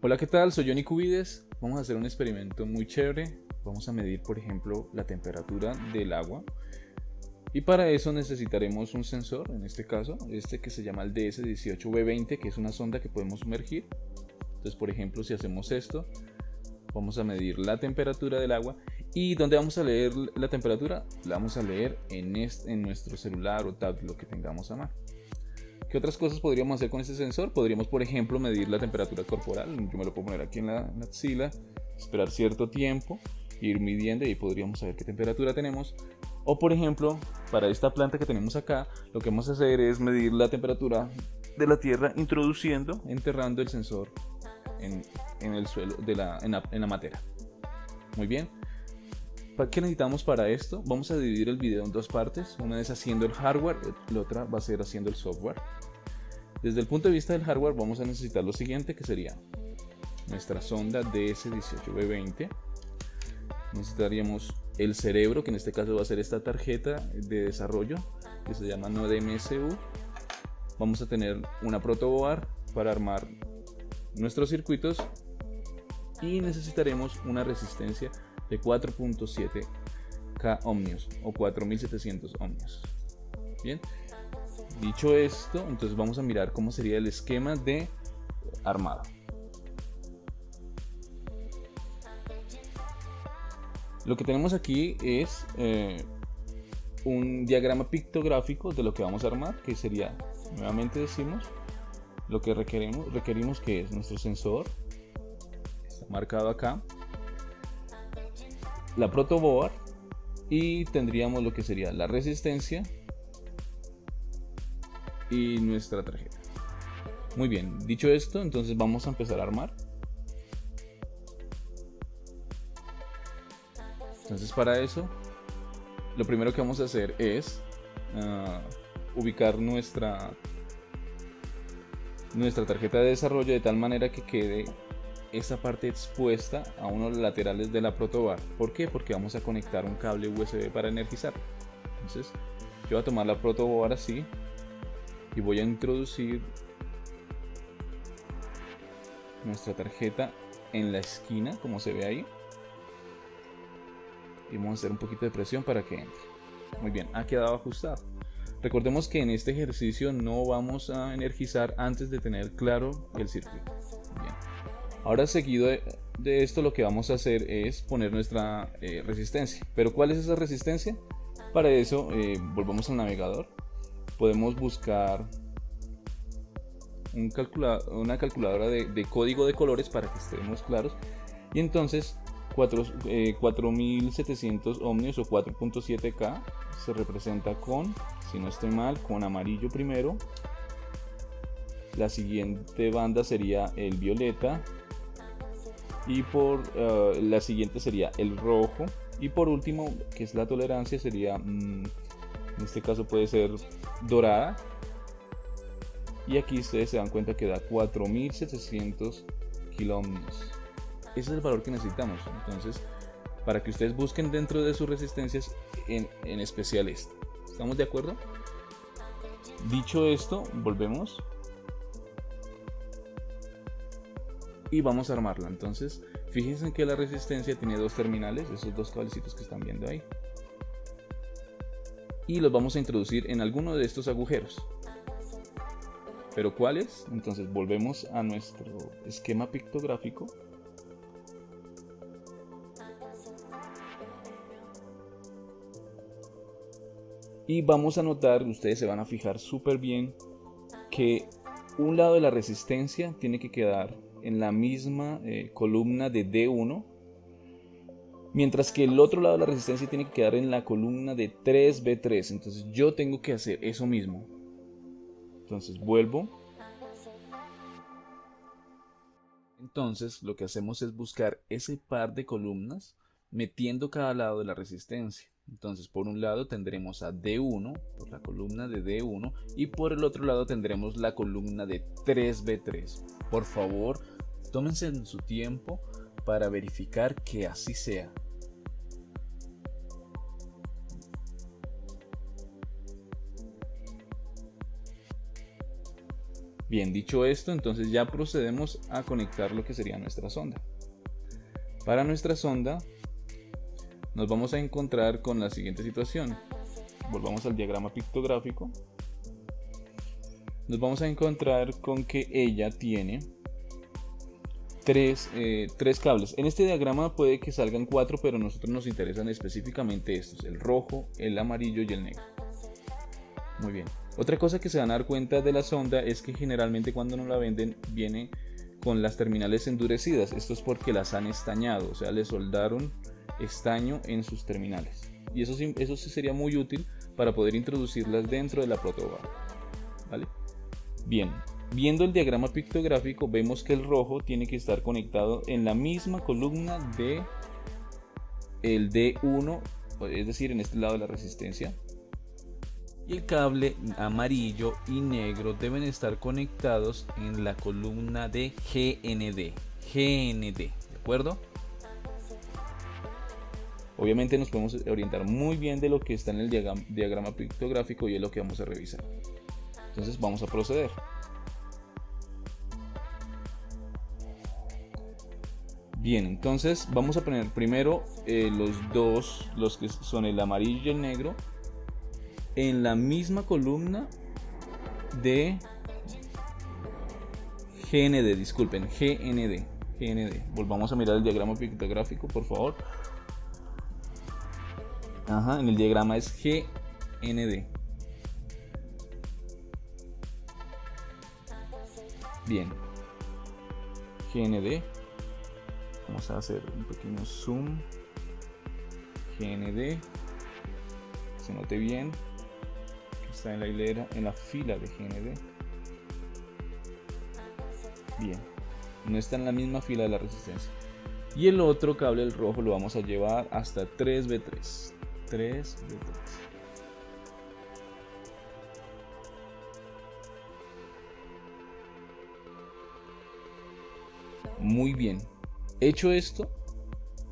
Hola, ¿qué tal? Soy Johnny Cubides. Vamos a hacer un experimento muy chévere. Vamos a medir, por ejemplo, la temperatura del agua. Y para eso necesitaremos un sensor, en este caso, este que se llama el DS18B20, que es una sonda que podemos sumergir. Entonces, por ejemplo, si hacemos esto, vamos a medir la temperatura del agua. ¿Y dónde vamos a leer la temperatura? La vamos a leer en nuestro celular o tablet, lo que tengamos a mano. ¿Qué otras cosas podríamos hacer con este sensor? Podríamos, por ejemplo, medir la temperatura corporal. Yo me lo puedo poner aquí en la axila, esperar cierto tiempo, ir midiendo y podríamos saber qué temperatura tenemos. O, por ejemplo, para esta planta que tenemos acá, lo que vamos a hacer es medir la temperatura de la tierra enterrando el sensor en el suelo, en la materia. Muy bien. ¿Qué necesitamos para esto? Vamos a dividir el video en dos partes. Una es haciendo el hardware, la otra va a ser haciendo el software. Desde el punto de vista del hardware vamos a necesitar lo siguiente, que sería nuestra sonda DS18B20. Necesitaríamos el cerebro, que en este caso va a ser esta tarjeta de desarrollo, que se llama Node MSU. Vamos a tener una protoboard para armar nuestros circuitos y necesitaremos una resistencia de 4.7K ohmios o 4700 ohmios. Bien, dicho esto, entonces vamos a mirar cómo sería el esquema de armado. Lo que tenemos aquí es un diagrama pictográfico de lo que vamos a armar, que sería, nuevamente decimos, lo que requerimos que es nuestro sensor, está marcado acá, la protoboard, y tendríamos lo que sería la resistencia y nuestra tarjeta. Muy bien, dicho esto, entonces vamos a empezar a armar. Entonces, para eso, lo primero que vamos a hacer es ubicar nuestra tarjeta de desarrollo de tal manera que quede esta parte expuesta a uno de los laterales de la protoboard. ¿Por qué? Porque vamos a conectar un cable USB para energizar. Entonces yo voy a tomar la protoboard así y voy a introducir nuestra tarjeta en la esquina, como se ve ahí, y vamos a hacer un poquito de presión para que entre. Muy bien, ha quedado ajustado. Recordemos que en este ejercicio no vamos a energizar antes de tener claro el circuito. Bien. Ahora, seguido de esto, lo que vamos a hacer es poner nuestra resistencia. ¿Pero cuál es esa resistencia? Para eso volvamos al navegador. Podemos buscar una calculadora de código de colores para que estemos claros. Y entonces 4700 ohmios o 4.7K se representa con, si no estoy mal, con amarillo primero. La siguiente banda sería el violeta. Y por la siguiente sería el rojo, y por último, que es la tolerancia, sería en este caso puede ser dorada, y aquí ustedes se dan cuenta que da 4700 kiloohmios. Ese es el valor que necesitamos. Entonces, para que ustedes busquen dentro de sus resistencias en especial esto. ¿Estamos de acuerdo? Dicho esto, volvemos y vamos a armarla. Entonces, fíjense que la resistencia tiene dos terminales, esos dos cablecitos que están viendo ahí, y los vamos a introducir en alguno de estos agujeros. ¿Pero cuáles? Entonces volvemos a nuestro esquema pictográfico. Y vamos a notar, ustedes se van a fijar súper bien, que un lado de la resistencia tiene que quedar en la misma columna de D1, mientras que el otro lado de la resistencia tiene que quedar en la columna de 3B3. Entonces yo tengo que hacer eso mismo. Entonces vuelvo. Entonces lo que hacemos es buscar ese par de columnas metiendo cada lado de la resistencia. Entonces por un lado tendremos a D1, por la columna de D1, y por el otro lado tendremos la columna de 3B3. Por favor, tómense en su tiempo para verificar que así sea. Bien, dicho esto, entonces ya procedemos a conectar lo que sería nuestra sonda. Para nuestra sonda nos vamos a encontrar con la siguiente situación. Volvamos al diagrama pictográfico. Nos vamos a encontrar con que ella tiene tres cables. En este diagrama puede que salgan 4, pero a nosotros nos interesan específicamente estos: el rojo, el amarillo y el negro. Muy bien. Otra cosa que se van a dar cuenta de la sonda es que generalmente cuando nos la venden viene con las terminales endurecidas. Esto es porque las han estañado, o sea, le soldaron estaño en sus terminales. Y eso sí sería muy útil para poder introducirlas dentro de la protoboard. ¿Vale? Bien, viendo el diagrama pictográfico vemos que el rojo tiene que estar conectado en la misma columna de el D1, es decir, en este lado de la resistencia. Y el cable amarillo y negro deben estar conectados en la columna de GND, ¿de acuerdo? Obviamente nos podemos orientar muy bien de lo que está en el diagrama pictográfico y es lo que vamos a revisar. Entonces vamos a proceder. Bien, entonces vamos a poner primero los que son el amarillo y el negro, en la misma columna de GND, disculpen, GND. Volvamos a mirar el diagrama pictográfico, por favor. Ajá, en el diagrama es GND. Bien, GND. Vamos a hacer un pequeño zoom. GND. Que se note bien. Está en la hilera, en la fila de GND. Bien, no está en la misma fila de la resistencia. Y el otro cable, el rojo, lo vamos a llevar hasta 3B3. 3B3. Muy bien. Hecho esto,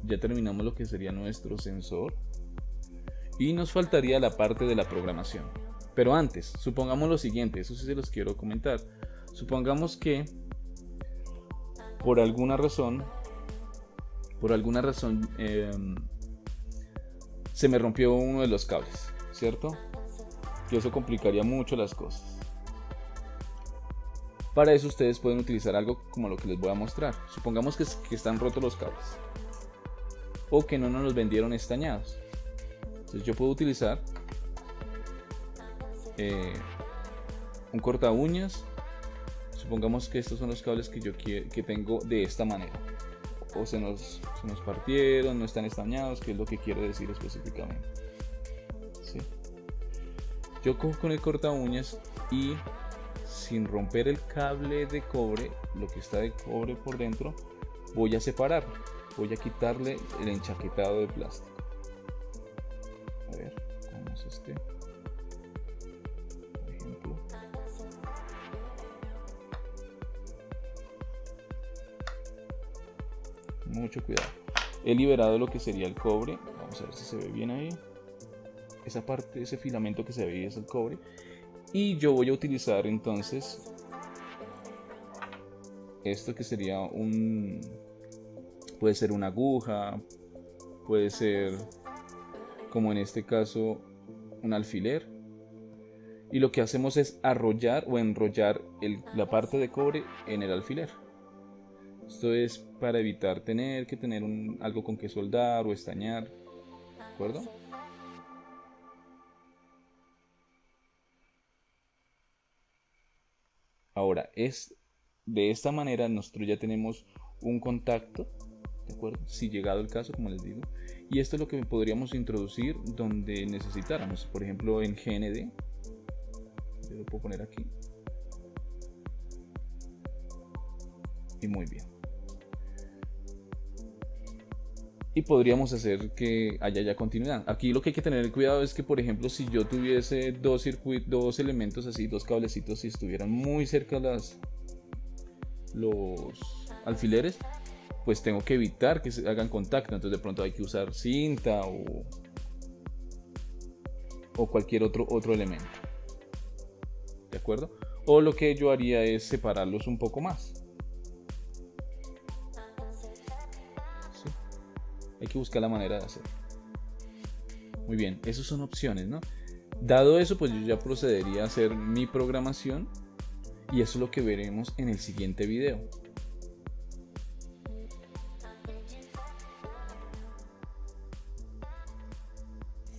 ya terminamos lo que sería nuestro sensor. Y nos faltaría la parte de la programación. Pero antes, supongamos lo siguiente, eso sí se los quiero comentar. Supongamos que por alguna razón se me rompió uno de los cables, ¿cierto? Y eso complicaría mucho las cosas. Para eso ustedes pueden utilizar algo como lo que les voy a mostrar. Supongamos que están rotos los cables o que no nos los vendieron estañados. Entonces yo puedo utilizar un corta uñas. Supongamos que estos son los cables que tengo de esta manera, o se nos partieron, no están estañados, que es lo que quiero decir específicamente. ¿Sí? Yo cojo con el corta uñas y, sin romper el cable de cobre, lo que está de cobre por dentro, voy a separarlo, voy a quitarle el enchaquetado de plástico. A ver, vamos este. Mucho cuidado. He liberado lo que sería el cobre. Vamos a ver si se ve bien ahí. Esa parte, ese filamento que se ve ahí es el cobre. Y yo voy a utilizar entonces esto que sería puede ser una aguja, puede ser, como en este caso, un alfiler. Y lo que hacemos es arrollar o enrollar la parte de cobre en el alfiler. Esto es para evitar tener que tener algo con que soldar o estañar, ¿de acuerdo? Ahora, de esta manera nosotros ya tenemos un contacto, ¿de acuerdo? Si llegado el caso, como les digo. Y esto es lo que podríamos introducir donde necesitáramos. Por ejemplo, en GND. Yo lo puedo poner aquí. Y muy bien. Y podríamos hacer que haya ya continuidad. Aquí lo que hay que tener cuidado es que, por ejemplo, si yo tuviese dos elementos así, dos cablecitos, y estuvieran muy cerca los alfileres, pues tengo que evitar que se hagan contacto. Entonces de pronto hay que usar cinta o cualquier otro elemento. ¿De acuerdo? o lo que yo haría es separarlos un poco más. ¿Sí? Hay que buscar la manera de hacerlo. Muy bien, esas son opciones, ¿no? Dado eso, pues yo ya procedería a hacer mi programación y eso es lo que veremos en el siguiente video.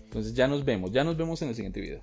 Entonces ya nos vemos en el siguiente video.